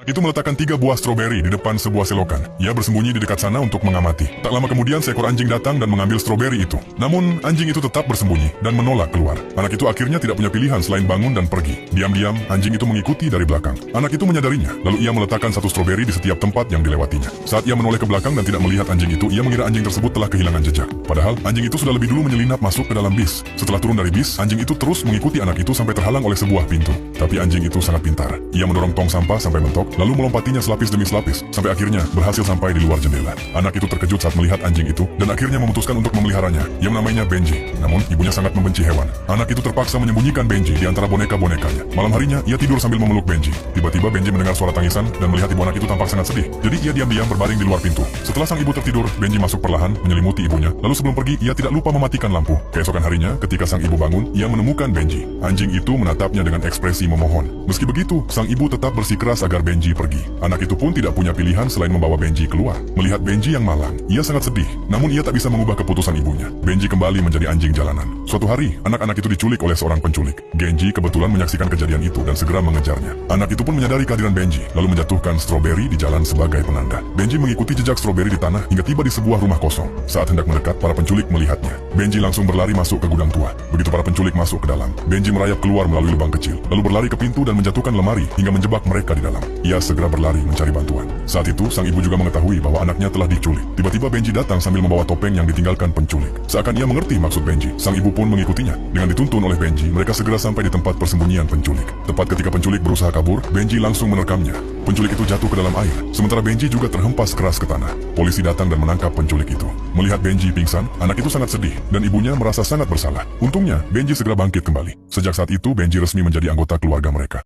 itu meletakkan 3 buah stroberi di depan sebuah selokan. Ia bersembunyi di dekat sana untuk mengamati. Tak lama kemudian seekor anjing datang dan mengambil stroberi itu. Namun anjing itu tetap bersembunyi dan menolak keluar. Anak itu akhirnya tidak punya pilihan selain bangun dan pergi. Diam-diam anjing itu mengikuti dari belakang. Anak itu menyadarinya, lalu ia meletakkan 1 stroberi di setiap tempat yang dilewatinya. Saat ia menoleh ke belakang dan tidak melihat anjing itu, ia mengira anjing tersebut telah kehilangan jejak. Padahal anjing itu sudah lebih dulu menyelinap masuk ke dalam bis. Setelah turun dari bis, anjing itu terus mengikuti anak itu sampai terhalang oleh sebuah pintu. Tapi anjing itu sangat pintar. Ia mendorong tong sampah sampai mentok, lalu melompatinya selapis demi selapis, sampai akhirnya berhasil sampai di luar jendela. Anak itu terkejut saat melihat anjing itu, dan akhirnya memutuskan untuk memeliharanya. Ia menamainya Benji. Namun, ibunya sangat membenci hewan. Anak itu terpaksa menyembunyikan Benji di antara boneka-bonekanya. Malam harinya, ia tidur sambil memeluk Benji. Tiba-tiba Benji mendengar suara tangisan dan melihat ibu anak itu tampak sangat sedih. Jadi ia diam-diam berbaring di luar pintu. Setelah sang ibu tertidur, Benji masuk perlahan, menyelimuti ibunya. Lalu sebelum pergi, ia tidak lupa mematikan lampu. Keesokan harinya, ketika sang ibu bangun, ia menemukan Benji. Anjing itu menatapnya dengan ekspresi memohon. Meski begitu, sang ibu tetap bersikeras agar Benji pergi. Anak itu pun tidak punya pilihan selain membawa Benji keluar. Melihat Benji yang malang, ia sangat sedih. Namun ia tak bisa mengubah keputusan ibunya. Benji kembali menjadi anjing jalanan. Suatu hari, anak-anak itu diculik oleh seorang penculik. Genji kebetulan menyaksikan kejadian itu dan segera mengejarnya. Anak itu pun menyadari kehadiran Benji, lalu menjatuhkan stroberi di jalan sebagai penanda. Benji mengikuti jejak stroberi di tanah hingga tiba di sebuah rumah kosong. Saat hendak mendekat, para penculik melihatnya. Benji langsung berlari masuk ke gudang tua. Begitu para penculik masuk ke dalam, Benji merayap keluar melalui lubang kecil, lalu berlari ke pintu dan menjatuhkan lemari hingga menjebak mereka di dalam. Ia segera berlari mencari bantuan. Saat itu, sang ibu juga mengetahui bahwa anaknya telah diculik. Tiba-tiba Benji datang sambil membawa topeng yang ditinggalkan penculik. Seakan ia mengerti maksud Benji, sang ibu pun mengikutinya. Dengan dituntun oleh Benji, mereka segera sampai di tempat persembunyian penculik. Tepat ketika penculik berusaha kabur, Benji langsung menerkamnya. Penculik itu jatuh ke dalam air, sementara Benji juga terhempas keras ke tanah. Polisi datang dan menangkap penculik itu. Melihat Benji pingsan, anak itu sangat sedih dan ibunya merasa sangat bersalah. Untungnya, Benji segera bangkit kembali. Sejak saat itu, Benji resmi menjadi anggota keluarga mereka.